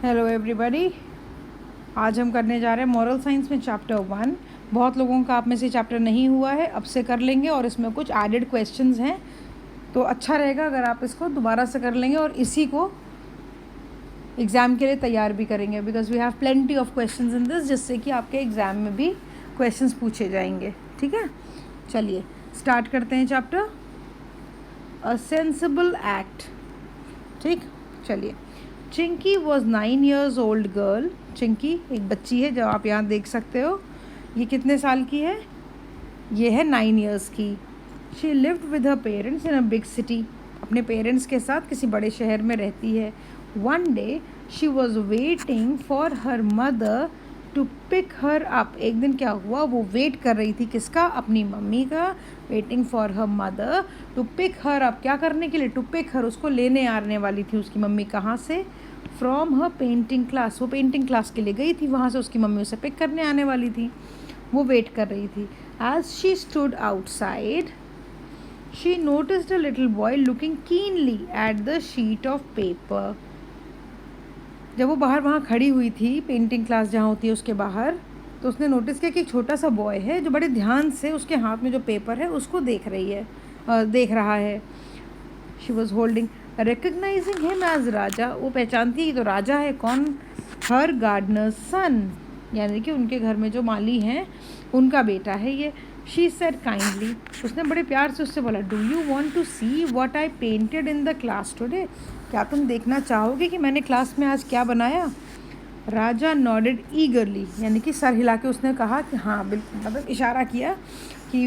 Hello everybody. आज हम करने जा रहे हैं मॉरल साइंस में चैप्टर 1। बहुत लोगों का आप में से चैप्टर नहीं हुआ है, अब से कर लेंगे और इसमें कुछ एडेड क्वेश्चंस हैं, तो अच्छा रहेगा अगर आप इसको दोबारा से कर लेंगे और इसी को एग्ज़ाम के लिए तैयार भी करेंगे, because we have plenty of questions in this, जिससे कि आपके एग्ज़ाम में भी क्वेश्चंस पूछे जाएंगे। ठीक है, चलिए स्टार्ट करते हैं चैप्टर अ सेंसिबल एक्ट। ठीक, चलिए। Chinki was 9 years old girl. Chinki एक बच्ची है, जो आप यहाँ देख सकते हो। ये कितने साल की है? ये है 9 years की। She lived with her parents in a big city. अपने पेरेंट्स के साथ किसी बड़े शहर में रहती है। One day she was waiting for her mother to pick her up. एक दिन क्या हुआ, वो वेट कर रही थी किसका? अपनी मम्मी का। Waiting for her mother to pick her up, क्या करने के लिए? टू पिक हर, उसको लेने आने वाली थी उसकी मम्मी। कहाँ से? From her painting class. वो पेंटिंग क्लास के लिए गई थी, वहाँ से उसकी मम्मी उसे पिक करने आने वाली थी। वो वेट कर रही थी। As she stood outside she noticed a little boy looking keenly at the sheet of paper. जब वो बाहर वहाँ खड़ी हुई थी, पेंटिंग क्लास जहाँ होती है उसके बाहर, तो उसने नोटिस किया कि एक छोटा सा बॉय है जो बड़े ध्यान से उसके हाथ में जो पेपर है उसको देख रहा है। She was holding, recognising him as Raja. वो पहचानती है तो राजा है। कौन? हर गार्डनर सन, यानी कि उनके घर में जो माली हैं उनका बेटा है ये। शी सेड काइंडली, उसने बड़े प्यार से उससे बोला, do you want to see what I painted in the class today. क्या तुम देखना चाहोगे कि मैंने क्लास में आज क्या बनाया? राजा नॉडेड ईगरली, यानी कि सर हिला के उसने कहा कि हाँ बिल्कुल, मतलब इशारा किया कि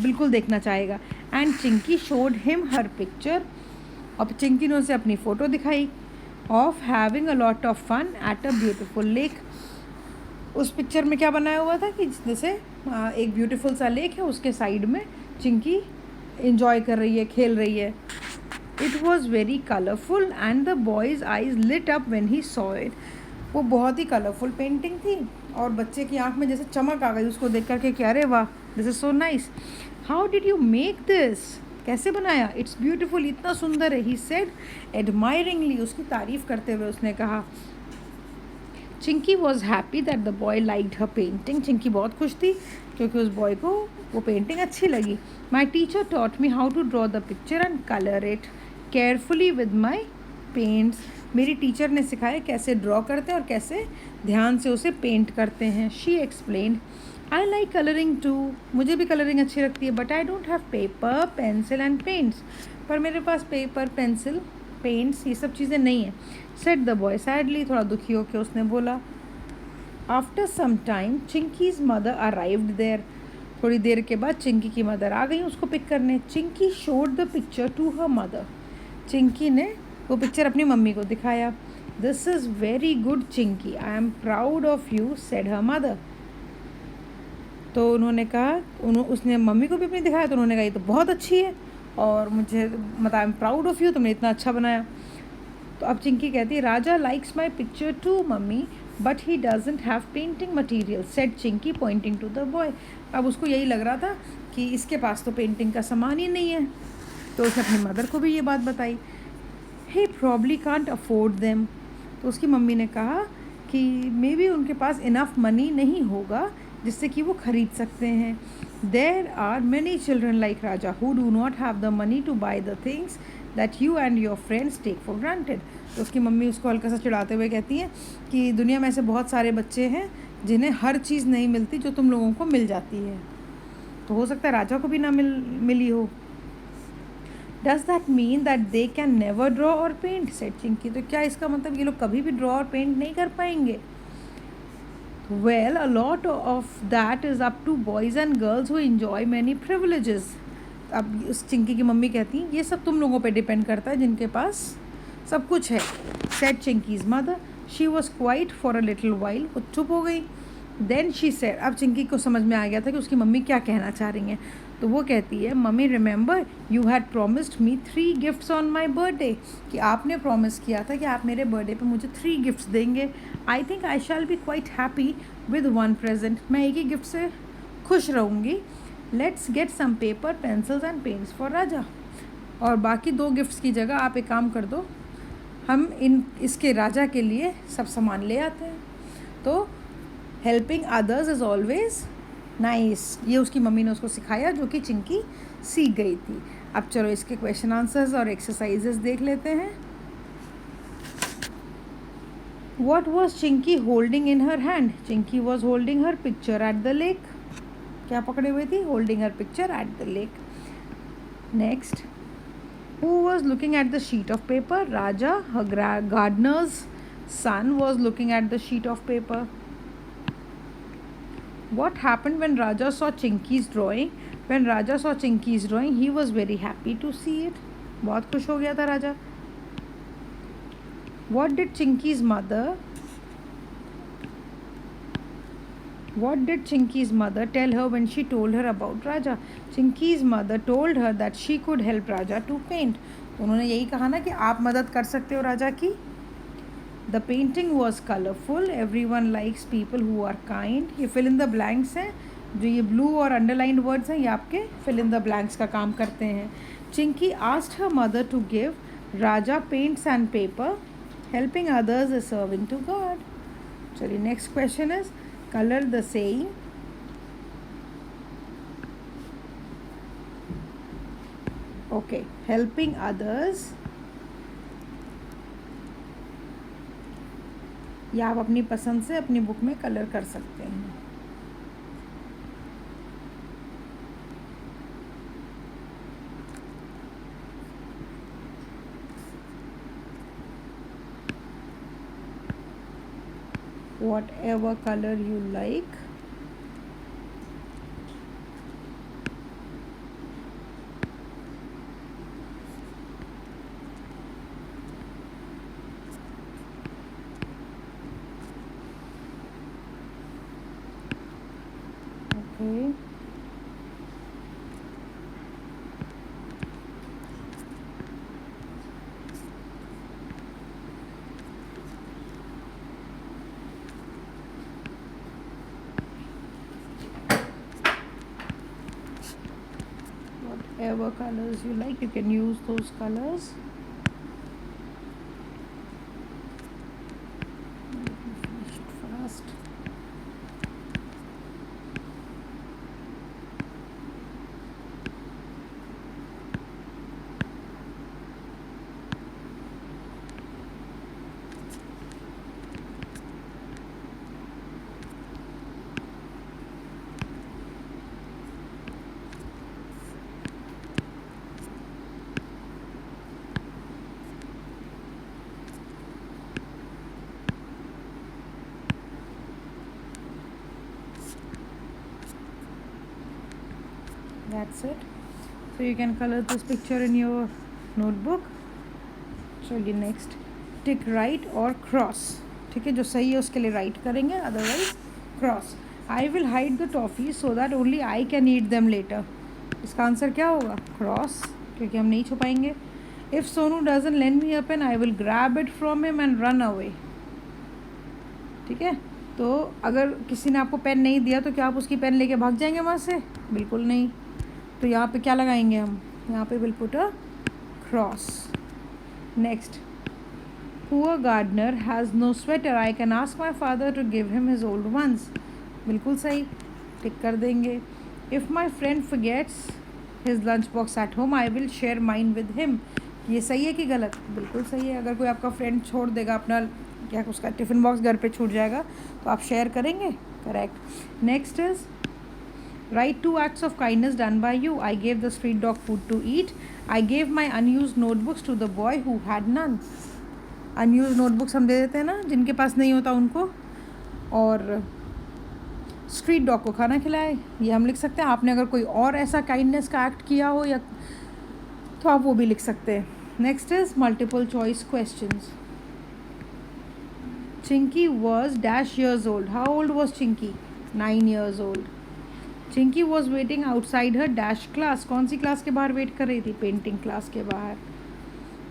बिल्कुल देखना चाहेगा। And Chinki showed him her picture, और चिंकी ने उसे अपनी फ़ोटो दिखाई। Of having a lot of fun at a beautiful lake. उस पिक्चर में क्या बनाया हुआ था कि जैसे एक ब्यूटीफुल सा लेक है, उसके साइड में चिंकी इंजॉय कर रही है, खेल रही है। It was very colourful and the boy's eyes lit up when he saw it. वो बहुत ही कलरफुल पेंटिंग थी और बच्चे की आंख में जैसे चमक आ गई उसको देख करके कि अरे वाह, this is so nice. How did you make this? कैसे बनाया? इट्स ब्यूटीफुल, इतना सुंदर है। ही सेड एडमायरिंगली, उसकी तारीफ़ करते हुए उसने कहा। Chinki was happy that the boy liked her painting. Chinki बहुत खुश थी क्योंकि उस बॉय को वो पेंटिंग अच्छी लगी। My teacher taught me how to draw the picture and colour it carefully with my paints. मेरी टीचर ने सिखाया कैसे ड्रॉ करते हैं और कैसे ध्यान से उसे पेंट करते हैं। She explained, I like colouring too, मुझे भी कलरिंग अच्छी लगती है, but I don't have paper pencil and paints, पर मेरे पास पेपर पेंसिल पेंट्स ये सब चीज़ें नहीं हैं। सेड द बॉय सैडली, थोड़ा दुखी होकर उसने बोला। After some time Chinki's mother arrived there. थोड़ी देर के बाद चिंकी की मदर आ गई उसको पिक करने। Chinki showed the picture to her mother. Chinki ने वो पिक्चर अपनी मम्मी को दिखाया। This is very good Chinki, I am proud of you, said her mother. तो उन्होंने कहा, उसने मम्मी को भी अपनी दिखाया, तो उन्होंने कहा ये तो बहुत अच्छी है और मुझे मतलब I am proud of you, तुमने इतना अच्छा बनाया। तो अब चिंकी कहती है, Raja likes my picture to mummy but he doesn't have painting material, said Chinki pointing to the boy. अब उसको यही लग रहा था कि इसके पास तो पेंटिंग का सामान ही नहीं है, तो उसने अपनी मदर को भी ये बात बताई। He probably can't afford them. तो उसकी मम्मी ने कहा कि मे बी उनके पास इनफ मनी नहीं होगा जिससे कि वो ख़रीद सकते हैं। There are many children like Raja who do not have the money to buy the things that you and your friends take for granted. तो उसकी मम्मी उसको हल्का सा चिढ़ाते हुए कहती हैं कि दुनिया में ऐसे बहुत सारे बच्चे हैं जिन्हें हर चीज़ नहीं मिलती जो तुम लोगों को मिल जाती है, तो हो सकता है राजा को भी ना मिली हो। Does that mean that they can never draw और पेंट, सेड चिंकी। तो क्या इसका मतलब ये लोग कभी भी ड्रॉ और पेंट नहीं कर पाएंगे? Well, a lot of that is up to boys and girls who enjoy many privileges. अब उस चिंकी की मम्मी कहती हैं ये सब तुम लोगों पे डिपेंड करता है जिनके पास सब कुछ है, said Chinki's mother. She was quiet for a little while, वो चुप हो गई। देन शी सेड, अब चिंकी को समझ में आ गया था कि उसकी मम्मी क्या कहना चाह रही हैं, तो वो कहती है, mummy remember you had promised me 3 gifts on my birthday, कि आपने प्रॉमिस किया था कि आप मेरे बर्थडे पे मुझे 3 गिफ्ट्स देंगे। I think I shall be quite happy with 1 present, मैं एक ही गिफ्ट से खुश रहूँगी। Let's get some paper pencils and paints for Raja, और बाकी 2 गिफ्ट्स की जगह आप एक काम कर दो, हम इसके राजा के लिए सब सामान ले आते हैं। तो helping others is always nice, ये उसकी मम्मी ने उसको सिखाया, जो कि चिंकी सीख गई थी। अब चलो इसके क्वेश्चन आंसर्स और एक्सरसाइजेस देख लेते हैं। What was Chinky holding in her hand? Chinky was holding her picture at the lake. क्या पकड़े हुए थी? Holding her picture at the lake. Next, who was looking at the sheet of paper? Raja, her gardener's son, was looking at the sheet of paper. What happened when Raja saw Chinky's drawing? When Raja saw Chinky's drawing, he was very happy to see it. बहुत खुश हो गया था राजा। What did Chinky's mother tell her when she told her about Raja? Chinky's mother told her that she could help Raja to paint. उन्होंने यही कहा ना कि आप मदद कर सकते हो राजा की। The painting was colorful. Everyone likes people who are kind. ये fill in the blanks हैं, जो ये blue और underlined words हैं, ये आपके fill in the blanks का काम करते हैं। Chinky asked her mother to give Raja paints and paper. Helping others is serving to God. चलिए next question is color the saying. Okay, helping others, या आप अपनी पसंद से अपनी बुक में कलर कर सकते हैं। Whatever color you like. Okay. Whatever colors you like, you can use those colors. Finish it fast. That's it. So you can color this picture in your notebook. चलिए नेक्स्ट, टिक राइट और cross. ठीक है, जो सही है उसके लिए right करेंगे, otherwise cross. I will hide the toffee so that only I can eat them later. इसका आंसर क्या होगा? क्रॉस, क्योंकि हम नहीं छुपाएंगे। If Sonu doesn't lend me a pen I will grab it from him and run away. ठीक है, तो अगर किसी ने आपको पेन नहीं दिया तो क्या आप उसकी पेन लेके भाग जाएंगे वहाँ से? बिल्कुल नहीं। तो यहाँ पे क्या लगाएंगे हम? यहाँ पे will put a cross. Next, poor gardener has no sweater, I can ask my father to give him his old ones. बिल्कुल सही, टिक कर देंगे। If my friend forgets his lunch box at home I will share mine with him. ये सही है कि गलत? बिल्कुल सही है। अगर कोई आपका फ्रेंड छोड़ देगा अपना, क्या उसका टिफ़िन बॉक्स घर पे छूट जाएगा, तो आप शेयर करेंगे। Correct. Next is write 2 acts of kindness done by you. I gave the street dog food to eat. I gave my unused notebooks to the boy who had none. unused notebooks हम दे देते हैं ना, जिनके पास नहीं होता उनको। और street dog को खाना खिलाए, ये हम लिख सकते हैं। आपने अगर कोई और ऐसा काइंडनेस का एक्ट किया हो या, तो आप वो भी लिख सकते हैं। Next is multiple choice questions. Chinki was dash years old. How old was Chinki? 9 years old. Chinki was waiting outside her dash class. कौन सी क्लास के बाहर वेट कर रही थी? पेंटिंग क्लास के बाहर।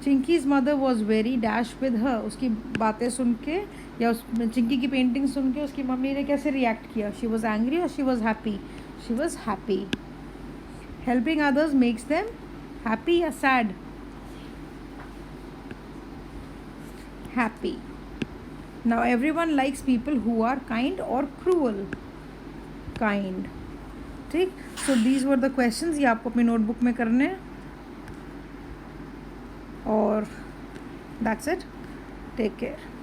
Chinki's mother was very dash with her. उसकी बातें सुन के या उस चिंकी की पेंटिंग सुन के उसकी मम्मी ने कैसे रिएक्ट किया? शी वॉज एंग्री और she was happy? She was happy. Helping others makes them happy या sad? happy. Now everyone likes people who are kind or cruel. Kind. ठीक. So these were the questions. ये आपको अपनी notebook में करने हैं. और that's it. Take care.